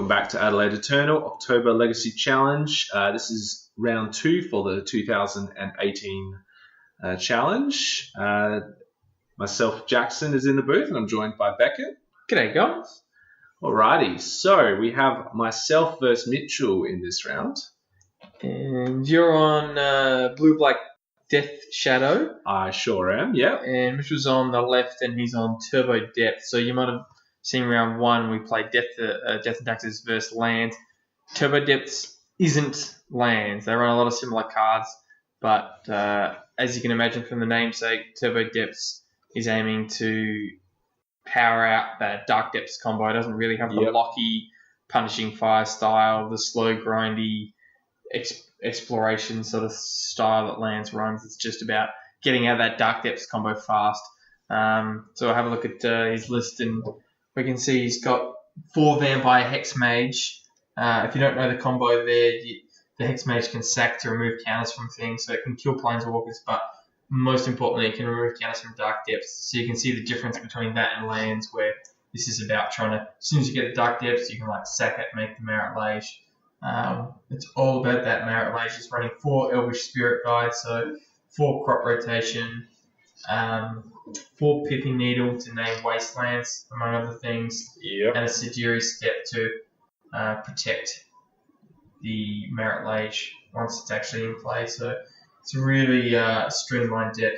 Welcome back to Adelaide Eternal, October Legacy Challenge. This is round 2 for the 2018 challenge. Myself, Jackson, is in the booth, and I'm joined by Beckett. G'day, guys. Alrighty, so we have myself versus Mitchell in this round. And you're on Blue-Black Death Shadow. I sure am, yeah. And Mitchell's on the left, and he's on Turbo Depth. So you might have seen round 1, we played Death and Taxes versus Lands. Turbo Depths isn't lands. They run a lot of similar cards, but as you can imagine from the namesake, Turbo Depths is aiming to power out that Dark Depths combo. It doesn't really have the locky, punishing fire style, the slow, grindy exploration sort of style that lands runs. It's just about getting out of that Dark Depths combo fast. So I'll have a look at his list, and we can see he's got 4 Vampire Hex Mage. If you don't know the combo there, the Hex Mage can sack to remove counters from things, so it can kill Planeswalkers, but most importantly, it can remove counters from Dark Depths. So you can see the difference between that and lands, where this is about trying to, as soon as you get the Dark Depths, you can like sack it, make the Marit Lage. It's all about that Marit Lage. It's running 4 Elvish Spirit Guides, so 4 crop rotation, 4 Pipping Needle to name Wastelands, among other things, and a Sejiri Step to protect the Marit Lage once it's actually in play. So it's a really streamlined deck.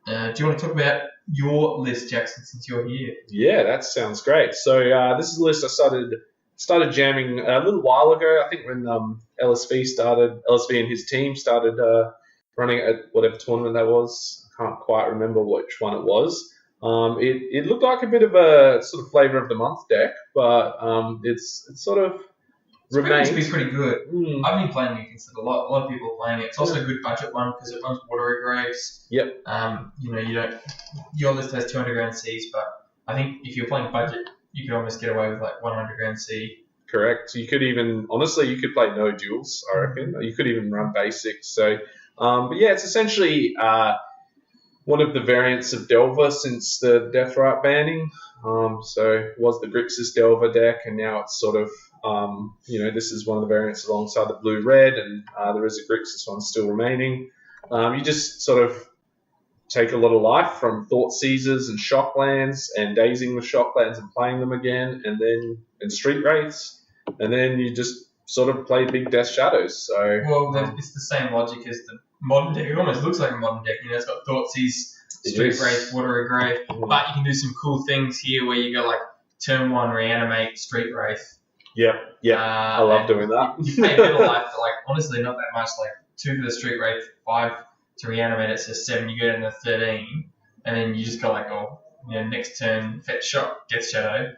Do you want to talk about your list, Jackson, since you're here? Yeah, that sounds great. So this is a list I started jamming a little while ago. I think when LSV and his team started running at whatever tournament that was. I can't quite remember which one it was. It looked like a bit of a sort of flavor of the month deck, but it's sort of remained to be pretty good. I've been playing against it a lot. A lot of people are playing it. It's also a good budget one because it runs Watery Graves. Yep. Your list has 200 grand Cs, but I think if you're playing budget, you could almost get away with like 100 grand C. Correct. You could even, honestly, you could play no duels, I reckon. You could even run basics. So, but yeah, it's essentially one of the variants of Delver since the Deathrite banning. So it was the Grixis Delver deck, and now it's sort of, this is one of the variants alongside the blue-red, and there is a Grixis one still remaining. You just sort of take a lot of life from Thought Seizers and Shocklands and dazing with Shocklands and playing them again, and Street Wraiths, and then you just sort of play big Death Shadows. So it's the same logic as the modern deck. It almost looks like a modern deck. It's got Thoughtseize, Street Wraith, Watery Grave, but you can do some cool things here where you go like turn 1 reanimate Street Wraith. I love doing that. You pay a bit of life for honestly not that much, 2 for the Street Wraith, 5 to reanimate it, so 7. You go down to 13, and then you just go next turn fetch shot, Death Shadow.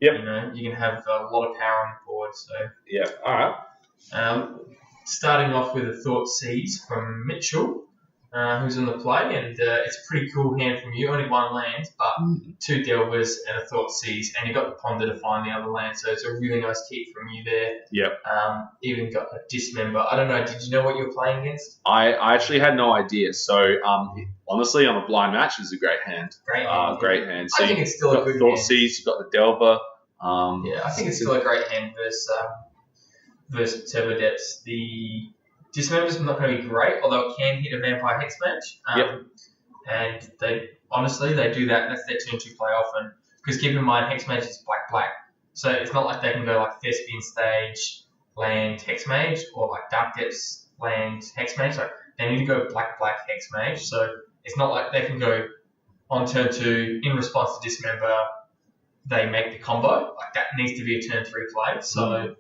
Yep. You can have a lot of power on the board. So yeah, all right. Starting off with a Thoughtseize from Mitchell, who's on the play, and it's a pretty cool hand from you. Only 1 land, but 2 Delvers and a Thoughtseize, and you got the Ponder to find the other land, so it's a really nice keep from you there. Yep. Even got a Dismember. I don't know, did you know what you were playing against? I actually had no idea. So honestly, on a blind match, it was a great hand. Great hand. So I think it's still a good Thoughtseize, hand. You've got the Delver. I think it's still a great hand versus Turbo Depths. The Dismember's not going to be great, although it can hit a Vampire Hex Mage. And they do that. That's their turn 2 play often. Because keep in mind, Hex Mage is black. So it's not like they can go like Thespian Stage, land Hex Mage, or like Dark Depths, land Hex Mage. They need to go black Hex Mage. So it's not like they can go on turn 2 in response to Dismember. They make the combo. That needs to be a turn 3 play. So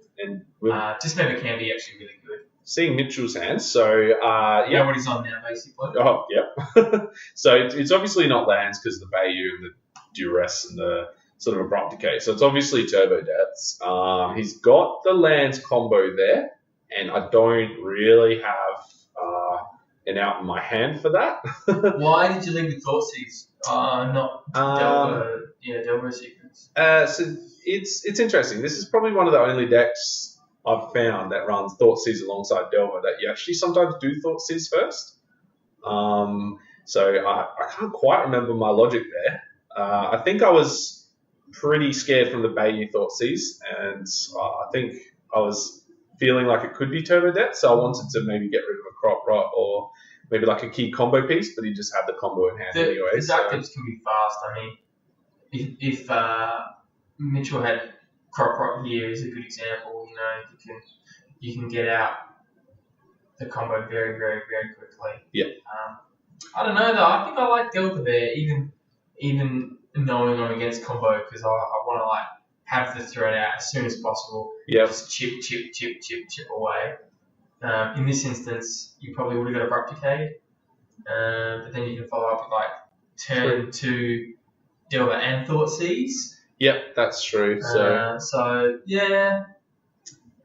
Dismember can be actually really good. Seeing Mitchell's hands, so you know what he's on now, basically. Oh, yeah. So it's obviously not lands because the Bayou and the Duress and the sort of Abrupt Decay. So it's obviously Turbo Depths. He's got the lands combo there, and I don't really have an out in my hand for that. Why did you leave the Thoughtseize? Not Delver Sequence. So it's interesting. This is probably one of the only decks I've found that runs Thoughtseize alongside Delver that you actually sometimes do Thoughtseize first. So I can't quite remember my logic there. I think I was pretty scared from the Bayou Thoughtseize, and I think I was feeling like it could be Turbo Depth, so I wanted to maybe get rid of a Crop Rot or maybe like a key combo piece, but he just had the combo in hand anyway. The Dark Depths can be fast. I mean, if Mitchell had Crop Rot here is a good example. You know, you can get out the combo very, very, very quickly. Yeah. I don't know though. I think I like Delta there, even knowing I'm against combo, because I want to like have the threat out as soon as possible. Yeah. Just chip away. In this instance, you probably would have got Abrupt Decay, but then you can follow up with like Turn to Delver and Thoughtseize. Yep, that's true. So yeah.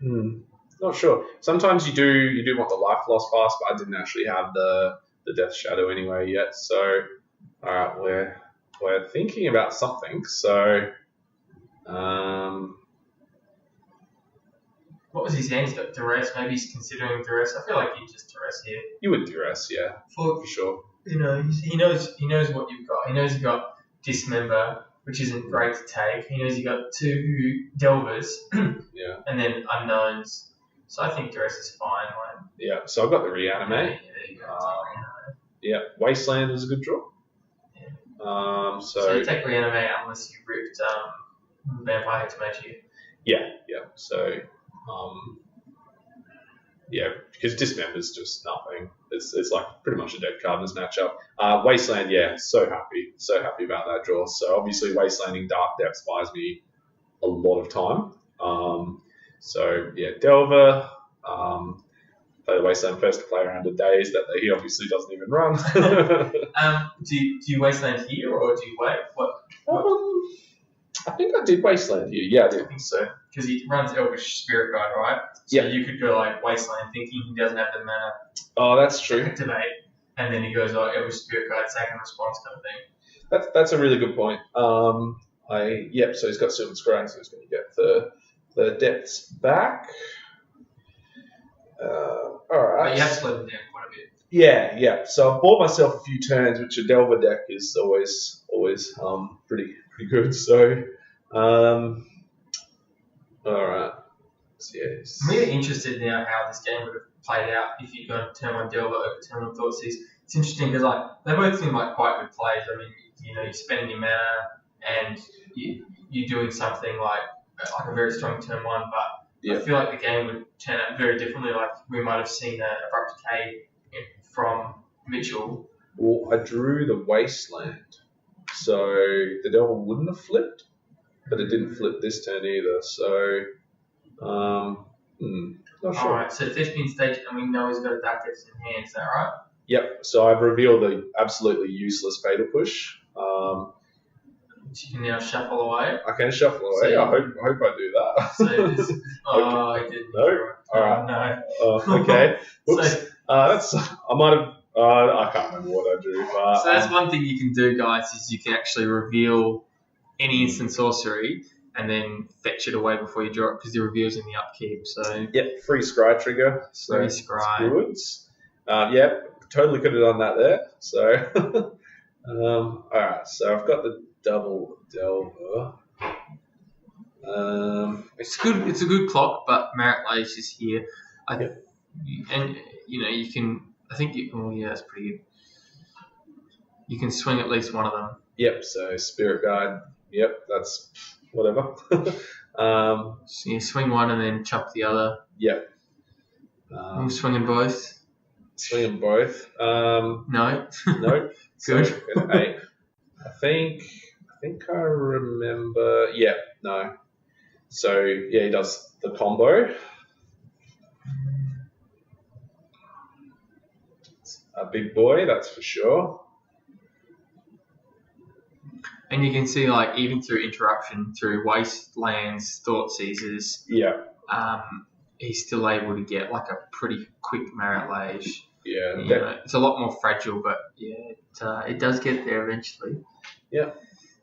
Not sure. Sometimes you do want the life loss fast, but I didn't actually have the Death Shadow anyway yet. So all right, we're thinking about something. So what was his hand? He's got Duress. Maybe he's considering Duress. I feel like he'd just Duress here. You would Duress, yeah, for sure. You know, he knows what you've got. He knows you've got Dismember, which isn't great to take. He knows you've got 2 Delvers, yeah, and then Unknowns. So I think Duress is fine. Like, yeah, so I've got the Reanimate. Yeah, there you go. Yeah, Wasteland was a good draw. Yeah. So you take Reanimate unless you ripped Vampire Head to Match you. Yeah. So, yeah, because Dismember's just nothing. It's like pretty much a dead card in this matchup. Wasteland, yeah, so happy about that draw. So obviously Wastelanding Dark Depths buys me a lot of time. So yeah, Delver, play the Wasteland first to play around a days that he obviously doesn't even run. Do you Wasteland here or do you wait? What? I think I did Wasteland here. Yeah, I did. I think so. Because he runs Elvish Spirit Guide, right? So yeah. You could go like Wasteland thinking he doesn't have the mana. Oh, that's true. Activate, and then he goes Elvish Spirit Guide, second response kind of thing. That's a really good point. So he's got Silver Scrying, so he's going to get the depths back. All right. But you have to slow them down quite a bit. Yeah. So I've bought myself a few turns, which a Delver deck is always pretty good. So, all right. So, yes. I'm really interested now how this game would have played out if you'd gone turn 1 Delver over turn 1 Thoughtseize. It's interesting because like they both seem like quite good plays. I mean, you know, you're spending your mana and you're doing something like a very strong turn 1, but I feel like the game would turn out very differently. Like we might have seen an Abrupt Decay from Mitchell. Well, I drew the Wasteland, so the Delver wouldn't have flipped, but it didn't flip this turn either. So, not sure. All right. So 15 stage, and we know he's got a Dark Depths in hand. Is that right? Yep. So I've revealed the absolutely useless Fatal Push. Which you can now shuffle away. I can shuffle away. So, I hope I do that. So he didn't. No. All right. No. Okay. Whoops. So, I might have. I can't remember what I drew. But, so that's one thing you can do, guys, is you can actually reveal any instant sorcery and then fetch it away before you draw it because the reveal's in the upkeep. So yep, free scry trigger. So free scry. Good. Totally could have done that there. So all right. So I've got the double Delver. It's good. It's a good clock, but Merit Lace is here. And you know you can. I think you can. Well, yeah, that's pretty good. You can swing at least one of them. Yep. So Spirit Guide. Yep. That's whatever. So you swing one and then chop the other. Yep. I'm swinging both. Swinging both. No. No. Good. So, 8. I think I remember. Yeah. No. So yeah, he does the combo. A big boy, that's for sure. And you can see, like, even through interruption, through Wastelands, Thoughtseizes, he's still able to get, like, a pretty quick Merit Lage. Yeah. You know, it's a lot more fragile, but, yeah, it does get there eventually. Yeah.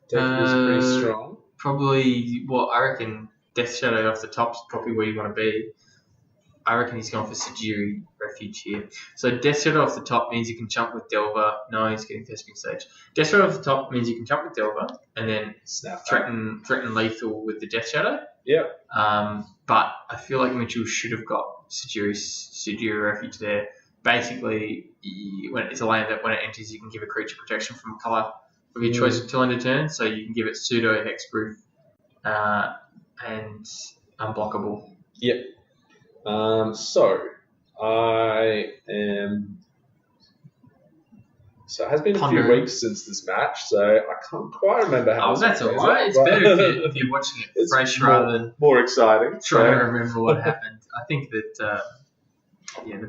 Deck is pretty strong. Probably, I reckon Death Shadow off the top is probably where you want to be. I reckon he's gone for Sajiri refuge here. So Death Shadow off the top means you can jump with Delver. No, he's getting Thespian Sage. Death Shadow off the top means you can jump with Delver and then threaten lethal with the Death Shadow. Yep. But I feel like Mitchell should have got Sejiri Refuge there. Basically, when it's a land that when it enters, you can give a creature protection from a colour of your choice until end of turn. So you can give it pseudo hexproof and unblockable. Yep. So it has been a few weeks since this match, so I can't quite remember how. Oh, that's all right. It's better if you're watching it fresh rather than more exciting. Trying to remember what happened. I think that the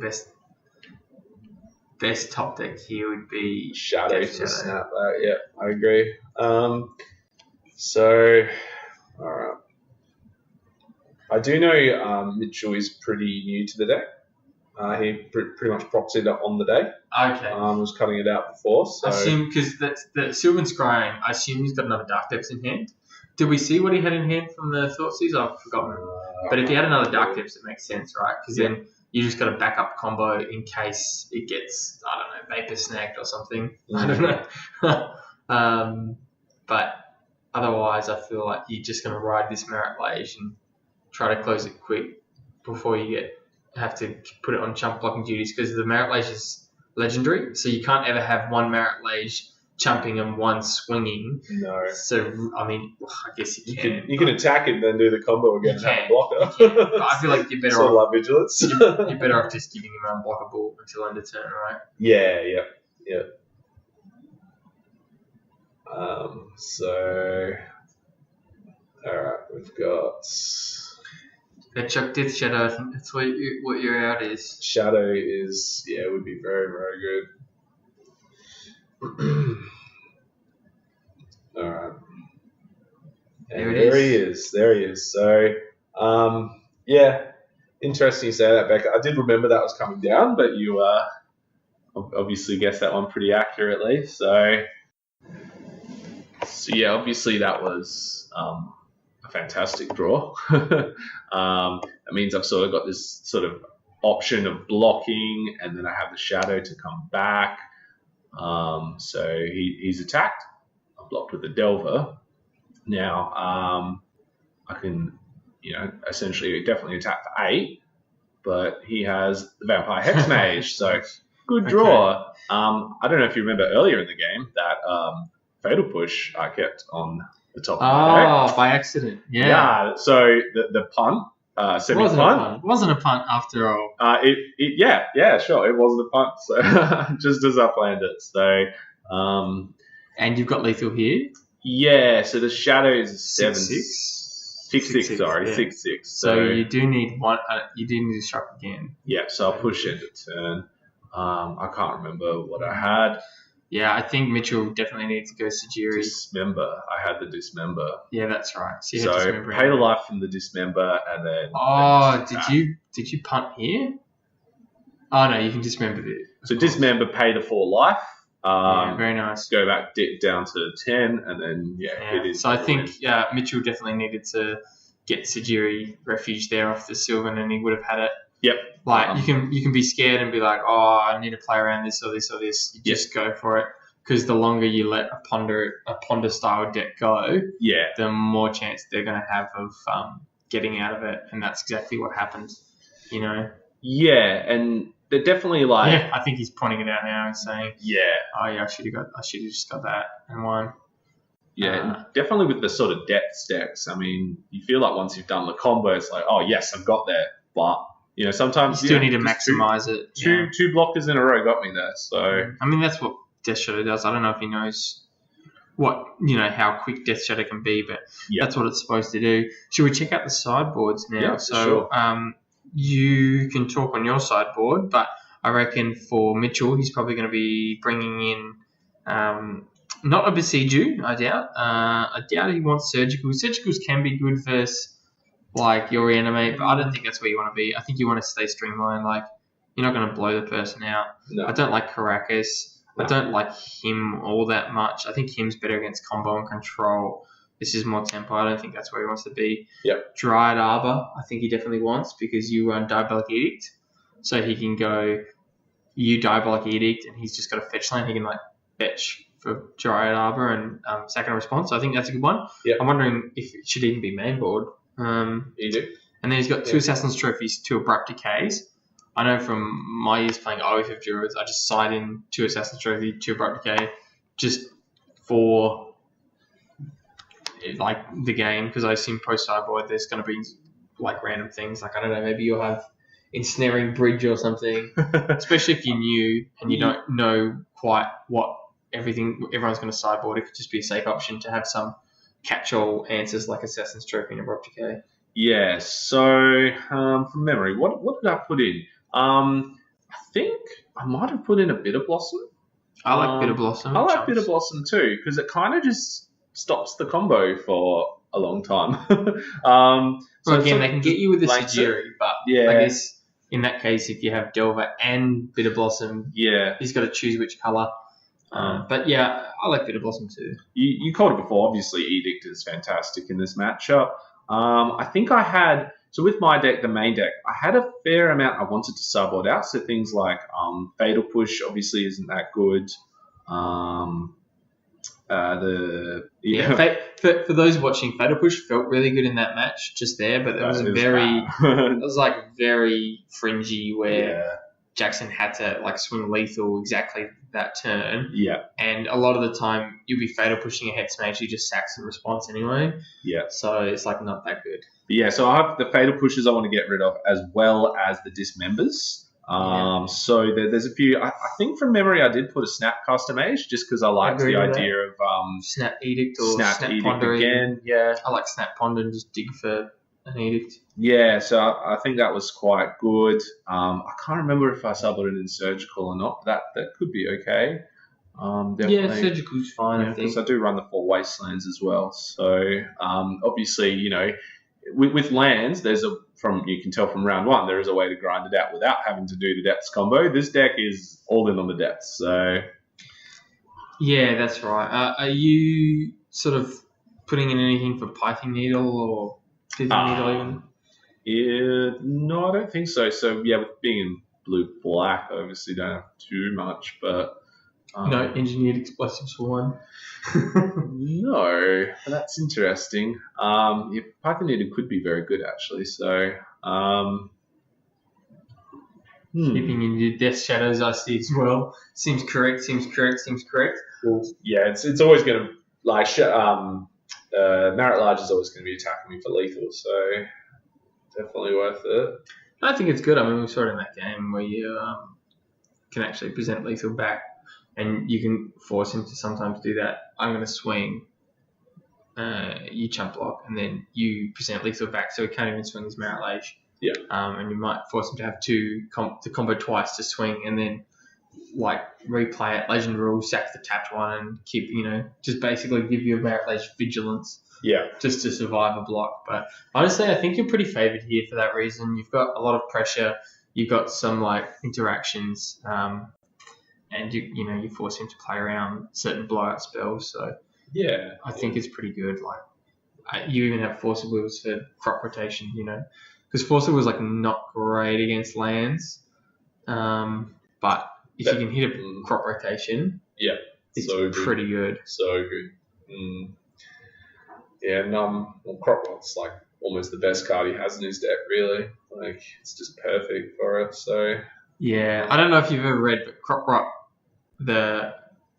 best top deck here would be Shadow to snap that. Yeah, I agree. So, all right. I do know Mitchell is pretty new to the deck. He pretty much proxied it on the day. Okay. Was cutting it out before. So. I assume, because the Sylvan Scrying, I assume he's got another Dark Depths in hand. Did we see what he had in hand from the Thoughtseize? I've forgotten. But if he had another Dark Depths, it makes sense, right? Because then you just got a backup combo in case it gets, I don't know, Vapor Snagged or something. I don't know. But otherwise, I feel like you're just going to ride this Merit Lage and try to close it quick before you have to put it on chump blocking duties, because the Merit Lage is legendary, so you can't ever have one Merit Lage chumping and one swinging. No. So, I mean, I guess you can. You can attack it and then do the combo again and have a blocker. But I feel like you're better sort off. Of like Vigilance. You're better off just giving him unblockable until end of turn, right? Yeah. So, alright, we've got... Chuck Death Shadow, I think that's what your out is. Shadow is, would be very, very good. Alright. And there he is. So, interesting you say that, Beckett. I did remember that was coming down, but you obviously guessed that one pretty accurately. So obviously that was a fantastic draw. That means I've sort of got this sort of option of blocking, and then I have the Shadow to come back. So he's attacked. I'm blocked with the Delver. Now I can, essentially definitely attack for 8, but he has the Vampire Hex Mage, so good draw. Okay. I don't know if you remember earlier in the game that Fatal Push I kept on the top of my deck. Oh, by accident. Yeah. Yeah. So the punt, semi-punt. It wasn't a punt after all. Sure. It wasn't a punt. So just as I planned it. So. And you've got lethal here. Yeah. So the Shadow is 6/6. Sorry, 6/6. So you do need one. You do need to struck again. Yeah. So I'll push into turn. I can't remember what I had. Yeah, I think Mitchell definitely needs to go Sejiri. Dismember. I had the Dismember. Yeah, that's right. So pay the life from the Dismember and then. Oh, did you punt here? Oh no, you can Dismember it. So Dismember, pay the 4 life. Very nice. Go back down to 10 and then hit his. So I think Mitchell definitely needed to get Sejiri Refuge there off the Sylvan, and he would have had it. Yep. Like you can be scared and be like, oh, I need to play around this or this or this. You just go for it, because the longer you let a ponder style deck go, the more chance they're going to have of getting out of it, and that's exactly what happened. Yeah, and they're definitely like. Yeah, I think he's pointing it out now and saying, I should have just got that and won. Yeah, definitely with the sort of depth stacks. I mean, you feel like once you've done the combo, it's like, oh yes, I've got there, but. Sometimes you still need to maximize it. Two blockers in a row got me there. So I mean, that's what Death Shadow does. I don't know if he knows how quick Death Shadow can be, but that's what it's supposed to do. Should we check out the sideboards now? Yeah, so sure. You can talk on your sideboard, but I reckon for Mitchell, he's probably going to be bringing in not a Besieju, I doubt. I doubt he wants Surgicals. Surgicals can be good versus like your Reanimate, but I don't think that's where you want to be. I think you want to stay streamlined. Like, you're not going to blow the person out. No. I don't like Caracas. No. I don't like him all that much. I think him's better against combo and control. This is more tempo. I don't think that's where he wants to be. Yep. Dryad Arbor, I think he definitely wants, because you run Diabolic Edict. so he can go, you Diabolic Edict, and he's just got a fetch land. He can like fetch for Dryad Arbor and sack and response. So I think that's a good one. Yep. I'm wondering if it should even be main board. Edict. And then he's got 2 Assassin's Trophies, 2 Abrupt Decays. I know from my years playing Oath of Druids, I just side in 2 Assassin's Trophy, 2 Abrupt Decay, just for like the game, because I assume post sideboard there's going to be like random things. Like, I don't know, maybe you'll have Ensnaring Bridge or something, especially if you're new and you don't know quite what everyone's going to sideboard. It could just be a safe option to have some catch-all answers like Assassin's Trophy and Abrupt Decay. Yeah, so from memory, what did I put in? I think I might have put in a Bitter Blossom. I like Bitter Blossom. I like Bitter Blossom too, because it kind of just stops the combo for a long time. So again, they can get you with the Sajiri, but yeah. I guess in that case, if you have Delver and Bitter Blossom, he's got to choose which colour. But yeah, I like Bitter Blossom too. You called it before. Obviously, Edict is fantastic in this matchup. I think I had, so with my deck, the main deck, I had a fair amount I wanted to sideboard out. So things like Fatal Push obviously isn't that good. For those watching, Fatal Push felt really good in that match just there, but it was very fringy where Jackson had to like swing lethal exactly that turn. Yeah. And a lot of the time you'll be Fatal Pushing a head smash, you just sack some response anyway. Yeah. So it's like not that good. But yeah, so I have the Fatal Pushes I want to get rid of as well as the Dismembers. So there's a few. I think from memory I did put a Snap Custom Age just because I liked the idea of Snap Edict or Snap Edict Ponder again. Yeah, I like Snap Ponder and just dig for an Edict. Yeah, so I think that was quite good. I can't remember if I subbed it in Surgical or not. That could be okay. Definitely. Yeah, Surgical's fine. I think because I do run the 4 Wastelands as well. So obviously, you know, with lands, you can tell from round 1 there is a way to grind it out without having to do the depths combo. This deck is all in on the depths. So yeah, that's right. Are you sort of putting in anything for Pithing Needle or Pithing Needle even? Yeah, no, I don't think so. So yeah, with being in blue-black, I obviously don't have too much, but no Engineered Explosives for 1. No, that's interesting. Python Needle could be very good actually. So keeping in your Death Shadows, I see as well. Seems correct. Well, yeah, it's always going to like Merit Large is always going to be attacking me for lethal, so definitely worth it. I think it's good. I mean, we saw it in that game where you can actually present lethal back. And you can force him to sometimes do that. I'm going to swing, you chump block, and then you present lethal back, so he can't even swing his Merit Lage. Yeah. And you might force him to have to combo twice to swing, and then like replay it, Legend Rule, sack the tapped one, and keep, just basically give you a Merit Lage vigilance. Yeah. Just to survive a block. But honestly, I think you're pretty favoured here for that reason. You've got a lot of pressure. You've got some like interactions. And you force him to play around certain blowout spells, so yeah, I think it's pretty good. Like you even have Force of Wills for crop rotation, because Force of Wills like not great against lands, but if you can hit a crop rotation, it's so pretty good. So good. Yeah, and crop rot's like almost the best card he has in his deck, really. Like it's just perfect for it. So yeah, I don't know if you've ever read, but crop rot. The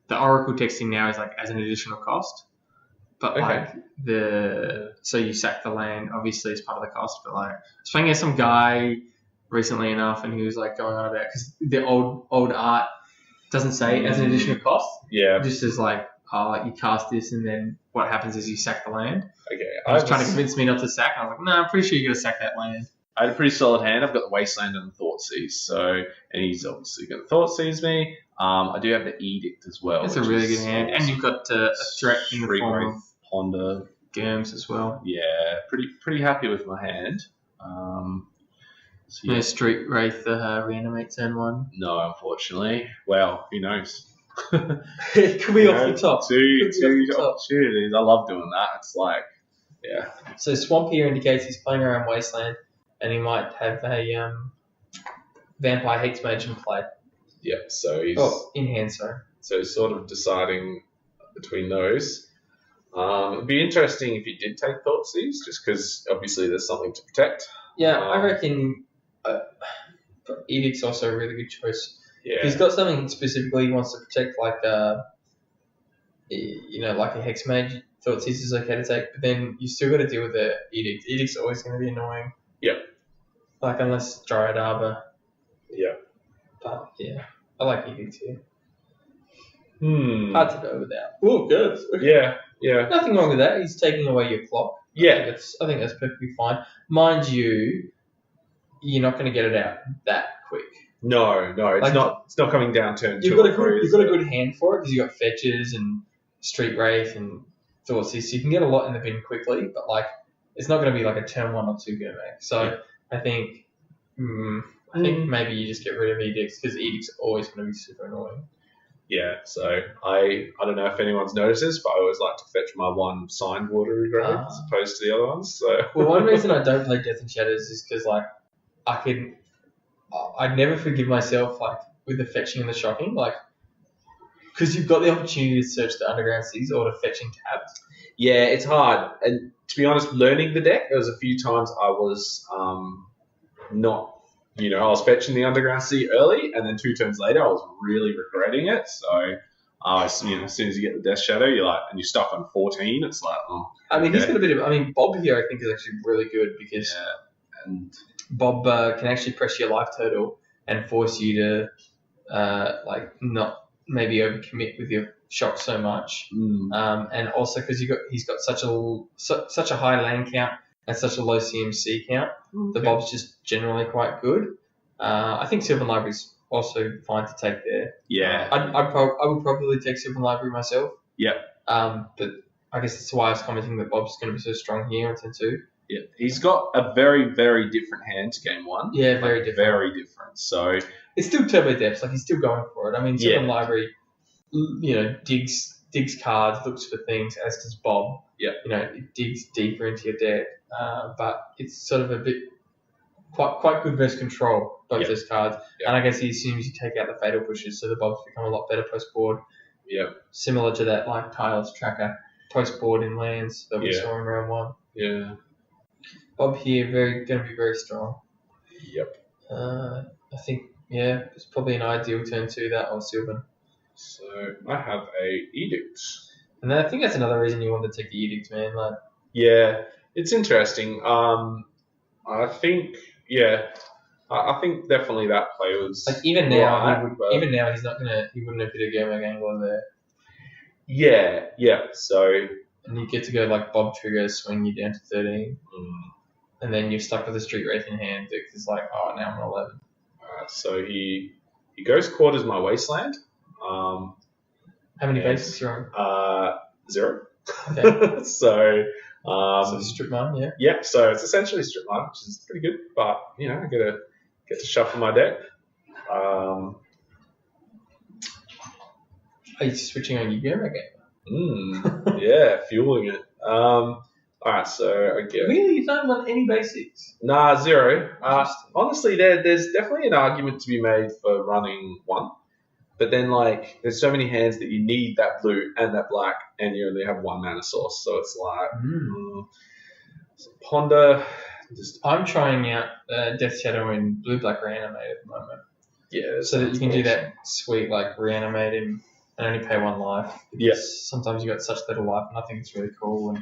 Oracle texting now is like as an additional cost, but so you sack the land obviously as part of the cost, but like I was playing against some guy recently enough, and he was like going on about because the old art doesn't say as an additional cost, just as like you cast this and then what happens is you sack the land. Okay, I was trying to convince me not to sack, and I was like, no, I'm pretty sure you're gonna sack that land. I had a pretty solid hand. I've got the Wasteland and the Thoughtseize, and he's obviously going to Thoughtseize me. I do have the Edict as well. It's a really good hand, and you've got a threat in the form of Ponder, Germs as well. Yeah, pretty happy with my hand. No Street Wraith reanimate turn 1. No, unfortunately. Well, who knows? It could be off the top. Two opportunities. I love doing that. It's like. Yeah. So Swamp here indicates he's playing around Wasteland, and he might have a Vampire, Hex Mage, and play. Yeah, so he's in hand, sorry. So he's sort of deciding between those. It'd be interesting if he did take Thoughtseize, just because obviously there's something to protect. Yeah, I reckon Edict's also a really good choice. Yeah. He's got something specifically he wants to protect, like like a Hex Mage. Thoughtseize is okay to take, but then you still got to deal with the Edict. Edict's always going to be annoying. Yep. Like, unless Dryad Arbor. Yeah. But, yeah, I like Edict here. Hmm. Hard to go without. Oh, good. Yeah, yeah. Nothing wrong with that. He's taking away your clock. Yeah. I think that's perfectly fine. Mind you, you're not going to get it out that quick. No, it's not. It's not coming down turn 2 You've got or a good hand for it because you've got fetches and Street Wraith and Thoughtseize. So you can get a lot in the bin quickly, but like it's not going to be like a turn 1 or 2 Gurmag. So yeah. I think maybe you just get rid of Edicts because Edict's always going to be super annoying. Yeah, so I don't know if anyone's noticed this, but I always like to fetch my one signed watery grave as opposed to the other ones. So well, one reason I don't play Death and Shadows is because like I'd never forgive myself like with the fetching and the shocking, like because you've got the opportunity to search the underground seas or to fetching tabs. Yeah, it's hard, and to be honest, learning the deck, there was a few times I was not. I was fetching the underground sea early, and then 2 turns later, I was really regretting it. So, as soon as you get the Death Shadow, you're like, and you're stuck on 14. It's like, oh. I mean, he's got a bit of. I mean, Bob here, I think, is actually really good because and Bob can actually press your life total and force you to, not maybe overcommit with your shock so much. And also because he's got such a high land count. And such a low CMC count. The Bob's just generally quite good. I think Sylvan Library's also fine to take there. Yeah. I would probably take Sylvan Library myself. Yep. But I guess that's why I was commenting that Bob's going to be so strong here on turn 2. Yeah. He's got a very, very different hand to game 1. Yeah, very different. Very different. So it's still turbo depths. Like he's still going for it. I mean, Sylvan Library, digs cards, looks for things, as does Bob. Yeah. It digs deeper into your deck. But it's sort of a bit quite good versus control, both those cards. Yep. And I guess he assumes you take out the fatal pushes, so the Bobs become a lot better post board. Yeah. Similar to that like Kyle's tracker post board in lands that we saw in round 1. Yeah. Bob here going to be very strong. Yep. I think it's probably an ideal turn 2 that or Sylvan. So I have a Edict. And then I think that's another reason you want to take the Edict, man. Like. Yeah. It's interesting. I think definitely that play was like even now. He's not gonna. He wouldn't have hit a Gurmag Angler there. Yeah. So and you get to go like Bob Trigger, swing you down to 13, and then you're stuck with a Street Wraith in hand. It's like, now I'm on 11. So he goes quarters my wasteland. How many basics are on? 0. Okay. So strip mine, yeah. Yeah, so it's essentially strip mine, which is pretty good. But I get to shuffle my deck. Are you switching on your Gurmag game? Yeah, fueling it. Alright, so I get. Really, you don't want any basics? Nah, 0. Honestly, there's definitely an argument to be made for running 1. But then, there's so many hands that you need that blue and that black, and you only have 1 mana source. So it's like, so ponder. I'm trying out Death Shadow in blue-black reanimate at the moment. Yeah. So that you can do that sweet, reanimate him and only pay 1 life. Yes. Sometimes you got such little life, and I think it's really cool.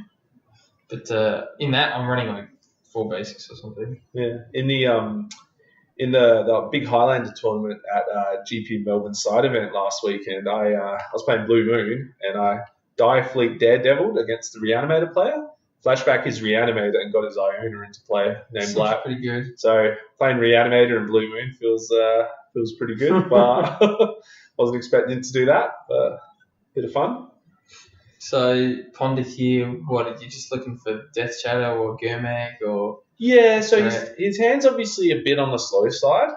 But in that, I'm running 4 basics or something. Yeah. In the big Highlander tournament at GP Melbourne side event last weekend, I was playing Blue Moon and I Dire Fleet Daredeviled against the Reanimator player. Flashback his Reanimator and got his Iona into play named Black. Pretty good. So playing Reanimator and Blue Moon feels pretty good, but wasn't expecting to do that. But bit of fun. So ponder here. What are you just looking for? Death Shadow or Gurmag or? Yeah, so his hand's obviously a bit on the slow side.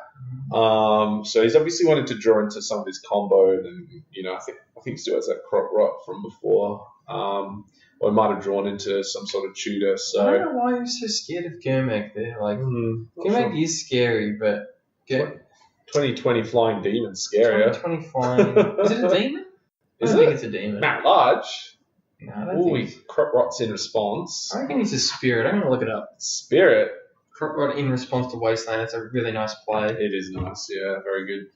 So he's obviously wanted to draw into some of his combo, and I think still has that Crop Rot from before. Or he might have drawn into some sort of tutor. So I don't know why you're so scared of Gurmag there. Gurmag is scary, but 2020 Flying Demon scarier. 2020 flying. Is it a demon? Is I it? don't think it's a demon. Matt Large. No, I don't Ooh, think he crop rots in response. I reckon he's a spirit. I'm going to look it up. Spirit. Crop rot in response to Wasteland. That's a really nice play. It is nice, yeah, very good.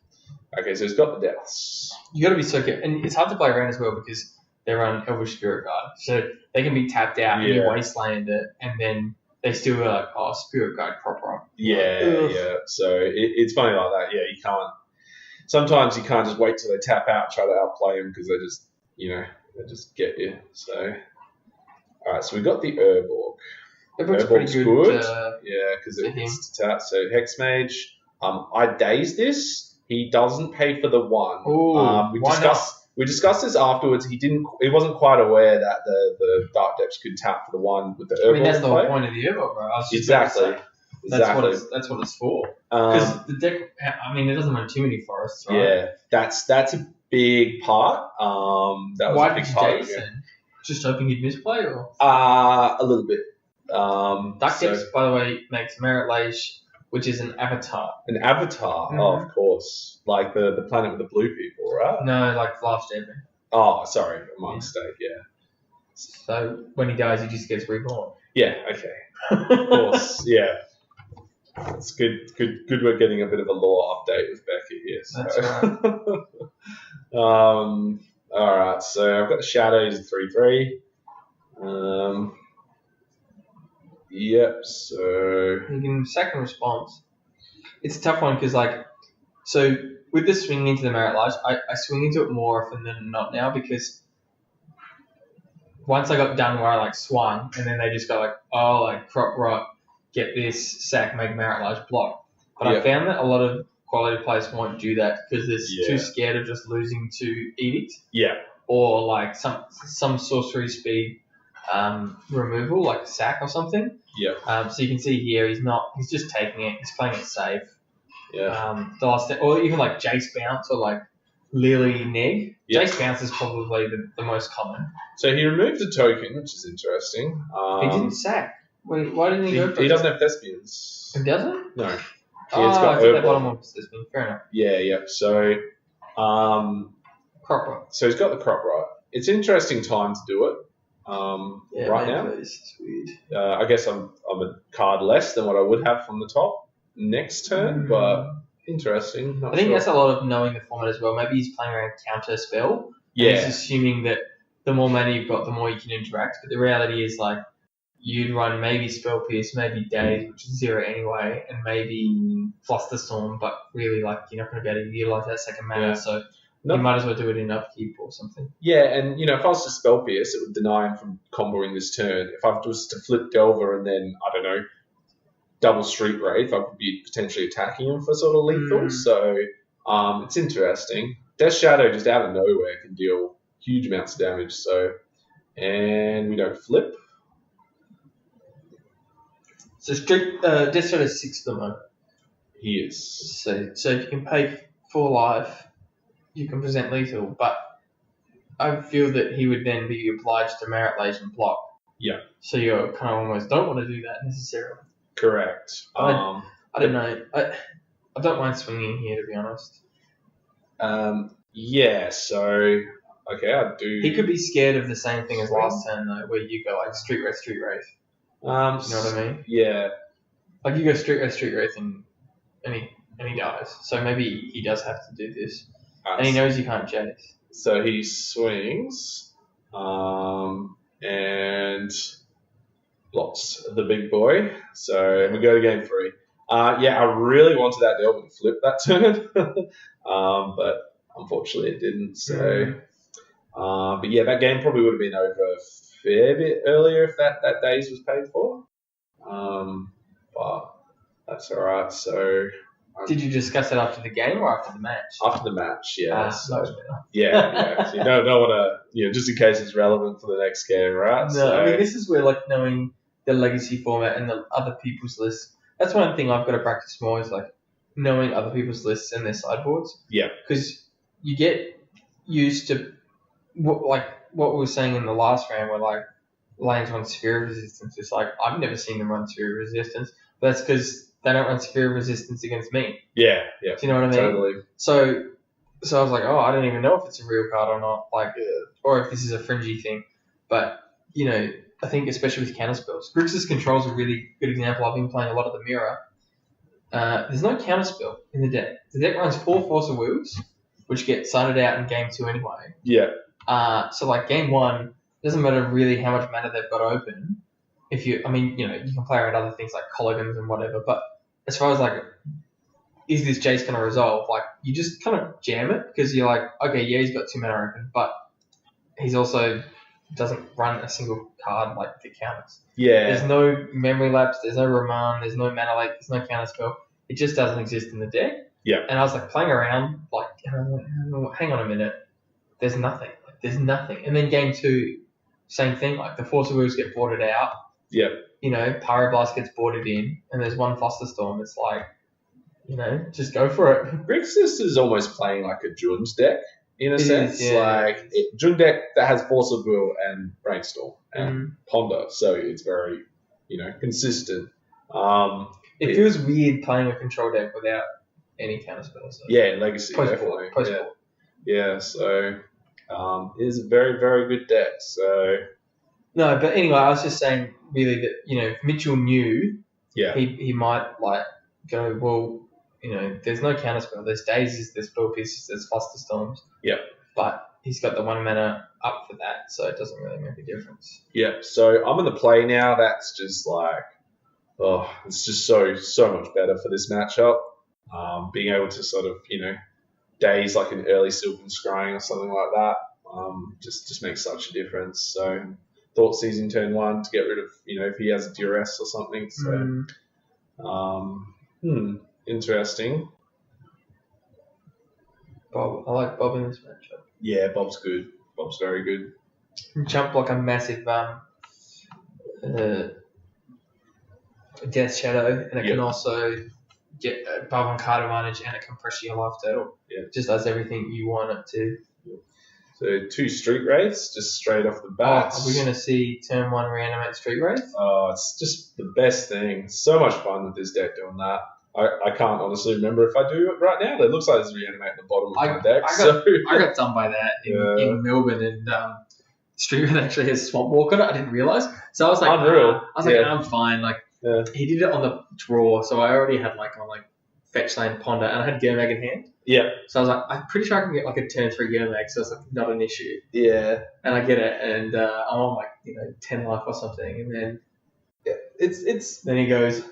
Okay, so he's got the deaths. You got to be so careful. And it's hard to play around as well because they run Elvish Spirit Guard. So they can be tapped out and you Wasteland it, and then they still are like, oh, Spirit Guard crop rot. Yeah. So it's funny like that. Yeah, you can't. Sometimes you can't just wait till they tap out, try to outplay them because they just, they just get you. So, all right. So we got the Urborg. Urborg's pretty good. Yeah, because it's tap. So Hex Mage. I dazed this. He doesn't pay for the one. Ooh, we discussed this afterwards. He wasn't quite aware that the Dark Depths could tap for the one with the Urborg. I mean, that's the whole point of the Urborg, bro. Exactly. That's what it's for. Because the deck, I mean, it doesn't run too many forests, right? Yeah, that's a big part. That was Why a big did you part. daze then? Just hoping you'd misplay, or? A little bit. Dark Depths, by the way, makes Merit Lage, which is an avatar. An avatar, oh, of course. Like the planet with the blue people, right? No, like Last Airbender. Oh, sorry, my mistake, yeah. So when he dies, he just gets reborn. Yeah, okay. Of course, yeah. It's good we're getting a bit of a lore update with Beckett here. So. That's right. Alright, so I've got the Shadows 3/3. Yep, so... You can second response. It's a tough one because, so with the swing into the Merit Lage, I swing into it more often than not now because once I got done where I, swung and then they just go crop rot, get this, sack, make Merit Lage, block. But I found that a lot of quality players won't do that because they're too scared of just losing to Edict. Yeah. Or, some sorcery speed removal, like sack or something. Yeah. So you can see here, he's just taking it, he's playing it safe. Yeah. The last, or even Jace Bounce or Lily Neg. Yep. Jace Bounce is probably the most common. So he removed a token, which is interesting. He didn't sack. Wait, why didn't he go for it? He doesn't have Thespians. He doesn't? No. I think that bottom one was Thespian. Fair enough. Yeah. So, crop rot. So he's got the crop rot. It's an interesting time to do it. Right now. It's weird. I guess I'm a card less than what I would have from the top next turn, but interesting. I think that's a lot of knowing the format as well. Maybe he's playing around counter spell. Yeah. He's assuming that the more mana you've got, the more you can interact. But the reality is you'd run maybe Spell Pierce, maybe Daze, which is 0 anyway, and maybe Flusterstorm, but really you're not going to be able to utilize that second mana, so you might as well do it in upkeep or something. Yeah, and if I was to Spell Pierce, it would deny him from comboing this turn. If I was to flip Delver and then, I don't know, double Street Wraith, I could be potentially attacking him for sort of lethal, so it's interesting. Death Shadow just out of nowhere can deal huge amounts of damage, and we don't flip. So Death Shadow is 6 at the moment. He is. So if you can pay 4 life, you can present lethal, but I feel that he would then be obliged to Merit Lage and block. Yeah. So you kind of almost don't want to do that necessarily. Correct. I don't know. I don't mind swinging here, to be honest. Yeah, so, okay, I do... He could be scared of the same thing as last turn, though, where you go Street Wraith. You know what I mean? Yeah. You go Street Wraith, and he dies. So maybe he does have to do this. And he knows you can't chase. So he swings, and blocks the big boy. So we go to game 3. I really wanted that Delver to flip that turn, but unfortunately it didn't. So, but yeah, that game probably would have been over a fair bit earlier if that days was paid for. But that's all right. So. Did you discuss it after the game or after the match? After the match, yeah. So yeah. So you don't want to, just in case it's relevant for the next game, right? No, so, I mean, this is where knowing the legacy format and the other people's lists. That's one thing I've got to practice more is knowing other people's lists and their sideboards. Yeah. Because you get used to what we were saying in the last round, where lanes run Sphere of Resistance. It's I've never seen them run Sphere of Resistance, but that's because they don't run Sphere of Resistance against me. Yeah. Do you know what I mean? Totally. So I was like, oh, I don't even know if it's a real card or not, or if this is a fringy thing. But, I think especially with counterspells, Grixis Control is a really good example. I've been playing a lot of the Mirror. There's no counterspell in the deck. The deck runs 4 Force of Wills, which get cited out in game 2 anyway. Yeah. So game 1, it doesn't matter really how much mana they've got open. You can play around other things like Colligans and whatever, but as far as is this Jace going to resolve? You just kind of jam it because you're like, okay, yeah, he's got 2 mana open, but he's also doesn't run a single card that counters. Yeah. There's no memory lapse, there's no Raman, there's no mana lake, there's no counterspell. It just doesn't exist in the deck. Yeah. And I was playing around, and I'm like, hang on a minute, there's nothing. There's nothing. And then game 2, same thing. The Force of Wills get boarded out. Yeah. Pyroblast gets boarded in, and there's 1 Flusterstorm. It's just go for it. Grixis is almost playing like a Jund deck in a sense. Is, yeah. Jund deck that has Force of Will and Brainstorm and Ponder, so it's very, consistent. It feels weird playing a control deck without any counterspells. So. Yeah, Legacy definitely. Yeah, so it is a very, very good deck. So no, but anyway, I was just saying really that if Mitchell knew, he might go, well, there's no counterspell. There's Daisies, there's Spell Pieces, there's Flusterstorms. Yeah. But he's got the 1 mana up for that, so it doesn't really make a difference. Yeah. So I'm in the play now. That's just it's just so much better for this matchup. Being able to sort of, daze an early Sylvan Scrying or something like that, just makes such a difference. So Thought Seizing turn 1 to get rid of, if he has a Duress or something. So, interesting. Bob, I like Bob in this matchup. Yeah, Bob's good. Bob's very good. Jump a massive Death Shadow, and it can also get above on card advantage, and it can pressure your life total. Yeah. Just does everything you want it to. So 2 Street Wraiths, just straight off the bat. Are we going to see turn 1 reanimate Street Wraith? Oh, it's just the best thing. So much fun with this deck doing that. I can't honestly remember if I do it right now. It looks like there's reanimate at the bottom of my deck. I got done by that in Melbourne, and Street Wraith actually has Swamp Walk on it. I didn't realise. So I was like, unreal. I'm fine. He did it on the draw, so I already had Fetch Lane, Ponder, and I had Gurmag in hand. Yeah. So I was like, I'm pretty sure I can get a turn 3 Gurmag, so it's not an issue. Yeah. And I get it, and I'm on 10 life or something, and then then he goes,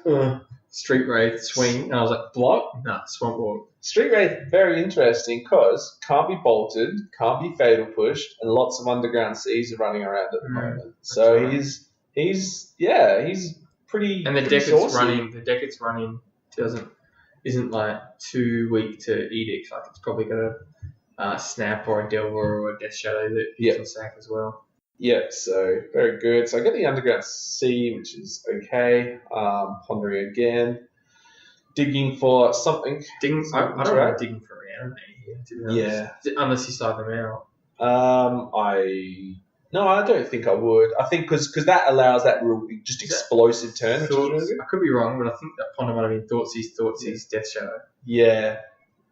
Street Wraith, swing, and I was like, block? Nah, Swamp Walk. Street Wraith, very interesting, because can't be bolted, can't be fatal pushed, and lots of underground seas are running around at the moment. So right. he's pretty. And the deck it's running isn't too weak to Edict. It's probably got a Snap or a Delver or a Death Shadow that you can sack as well. Yeah, so very good. So I get the Underground Sea, which is okay. Pondering again. Digging for something. I don't know digging for reanimate here, to be honest. Yeah. Unless you side them out. I don't think I would. I think because that allows that real just explosive turn. Which is really good. I could be wrong, but I think that Ponder might have been Thoughtseize, Death Shadow. Yeah.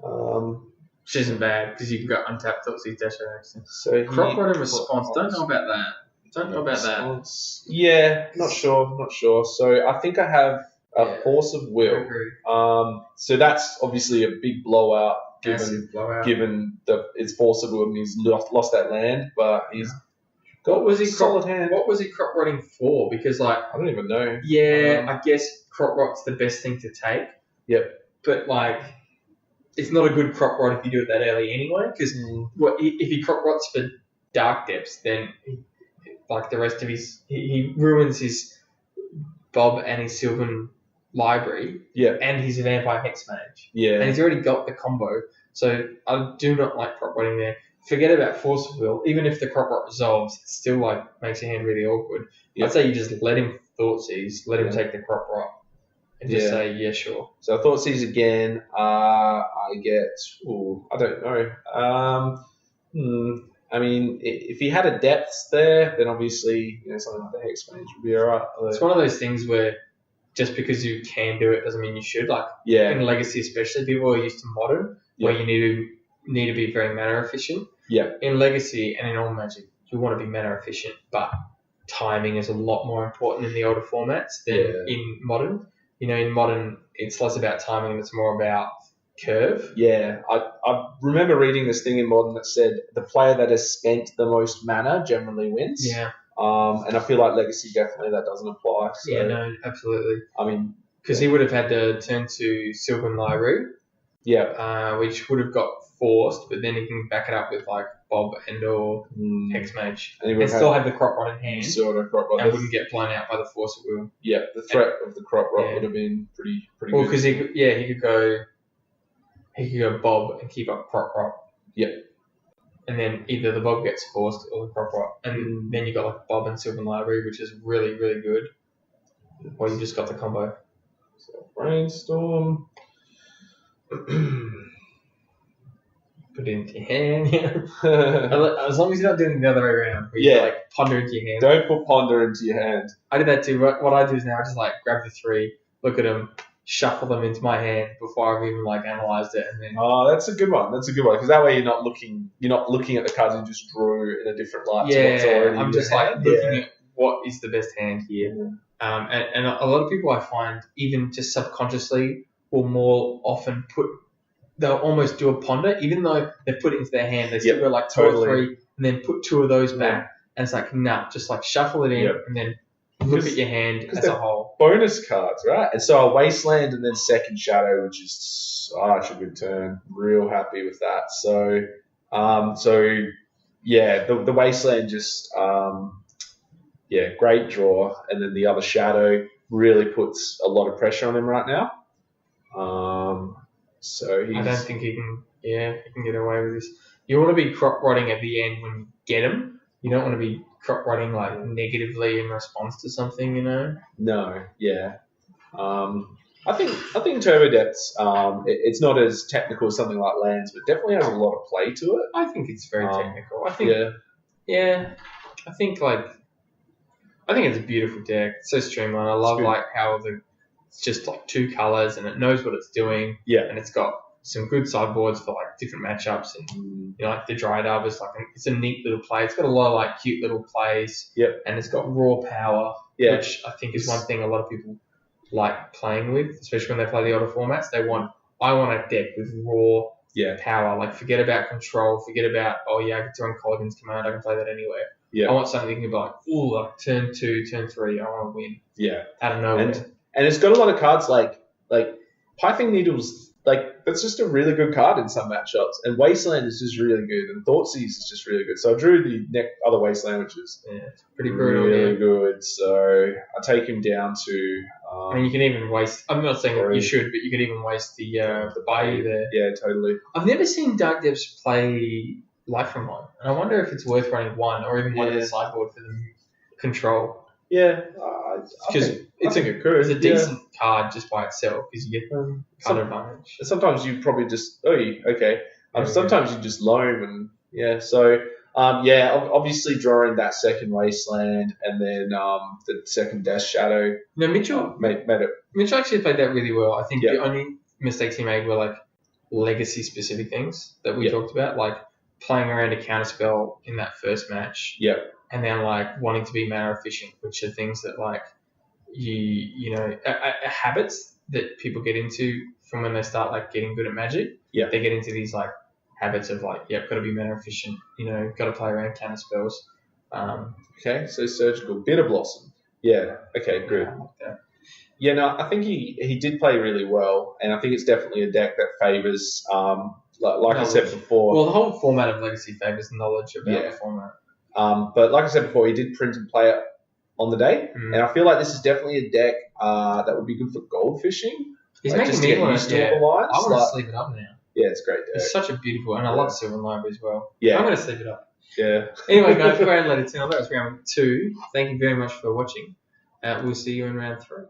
Which isn't bad, because you can go untap Thoughtseize, Death Shadow. So Crop Rod in response. Don't know about that. Yeah, not sure. So I think I have a Force of Will. So that's obviously a big blowout, given it's Force of Will and he's lost that land, but he's got solid hand. What was he crop rotting for? Because I don't even know. Yeah, I guess crop rot's the best thing to take. Yep. But it's not a good crop rot if you do it that early anyway. Because if he crop rots for Dark Depths, then the rest of he ruins his Bob and his Sylvan library. Yeah. And his Vampire Hex Mage. Yeah. And he's already got the combo. So I do not like crop rotting there. Forget about Force of Will. Even if the crop rot resolves, it still makes your hand really awkward. I'd say you just let him Thoughtseize, let him take the crop rot, and just say, yeah, sure. So Thoughtseize again. I get. I don't know. I mean, if he had a depths there, then obviously something like the Hex Mage would be alright. It's one of those things where just because you can do it doesn't mean you should. Like Yeah. in Legacy especially, people are used to Modern, where you need to be very mana efficient. Yeah. In Legacy and in all Magic, you want to be mana efficient, but timing is a lot more important in the older formats than in Modern. In Modern, it's less about timing and it's more about curve. Yeah, I remember reading this thing in Modern that said the player that has spent the most mana generally wins. Yeah. And I feel like Legacy definitely that doesn't apply. So, Yeah, no, absolutely. I mean, because he would have had to turn to Sylvan Library. Yeah. Which would have got forced, but then he can back it up with like Bob and or Hexmage. And still have the Crop Rot in hand. Sort of Crop Rot. And wouldn't get blown out by the Force of Will. Yeah, the threat of the Crop Rot would have been pretty well, good. Because he could go Bob and keep up Crop Rot. Yep. And then either the Bob gets forced or the Crop Rot. And then you got like Bob and Sylvan Library, which is really, really good. Or you just got the combo. So Brainstorm. Put it into your hand, as long as you're not doing it the other way around. Where you like ponder into your hand. Don't put ponder into your hand. I did that too. What I do is now I just like grab the 3, look at them, shuffle them into my hand before I've even like analysed it, and then. Oh, that's a good one. Because that way you're not looking at the cards you just drew in a different light. Yeah, to what's already I'm just like looking at what is the best hand here. Yeah. And a lot of people I find even just subconsciously will more often they'll almost do a ponder, even though they've put it into their hand. They still go like 2 or 3 and then put 2 of those back. And it's like, nah, just like shuffle it in and then look at your hand as a whole. Bonus cards, right? And so a Wasteland and then Second Shadow, which is such a good turn. Real happy with that. So, the Wasteland just, great draw. And then the other Shadow really puts a lot of pressure on him right now. I don't think he can get away with this. You want to be crop rotting at the end when you get him. You don't want to be crop rotting like negatively in response to something, No, yeah. I think Turbo Depths, it's not as technical as something like Lands, but definitely has a lot of play to it. I think it's very technical. I think I think it's a beautiful deck. It's so streamlined. I love how it's just like 2 colors and it knows what it's doing. Yeah. And it's got some good sideboards for like different matchups and like the Dry Dove is it's a neat little play. It's got a lot of like cute little plays. Yep. And it's got raw power, which I think is one thing a lot of people like playing with, especially when they play the older formats. I want a deck with raw power. Like forget about control, forget about I get to run Colligan's Command, I can play that anywhere. Yeah. I want something you can be like, like turn 2, turn 3, I want to win. Yeah. Out of nowhere. And it's got a lot of cards like Piping Needles, that's just a really good card in some matchups. And Wasteland is just really good. And Thoughtseize is just really good. So I drew the other Wasteland, which is pretty brutal. Really good. So I take him down to... you can even waste... I'm not saying that you should, but you could even waste the Bayou there. Yeah, totally. I've never seen Dark Depths play Life from One. And I wonder if it's worth running 1 or even one of the sideboard for the control. Yeah, because I think it could. It's a decent card just by itself because you get card advantage. Sometimes you probably just sometimes you just loam obviously drawing that second Wasteland and then the second Death Shadow. No, Mitchell made it. Mitchell actually played that really well. I think the only mistakes he made were like legacy specific things that we talked about, like playing around a counterspell in that first match. Yep. And then like wanting to be mana efficient, which are things that like habits that people get into from when they start like getting good at Magic. Yeah. They get into these like habits of like, got to be mana efficient, got to play around counter spells. Okay, so Surgical Bitter Blossom. Yeah. Okay, good. I like that. Yeah, no, I think he did play really well, and I think it's definitely a deck that favors like I said before. Well, the whole format of Legacy favors knowledge about the format. But like I said before, he did print and play it on the day, and I feel like this is definitely a deck that would be good for gold fishing. He's making me want to. I want to sleeve it up now. Yeah, it's great deck. It's such a beautiful, and I love Sylvan Library as well. Yeah, I'm going to sleeve it up. Yeah. Anyway, guys, for Adelaide Eternal, that was round 2. Thank you very much for watching. We'll see you in round 3.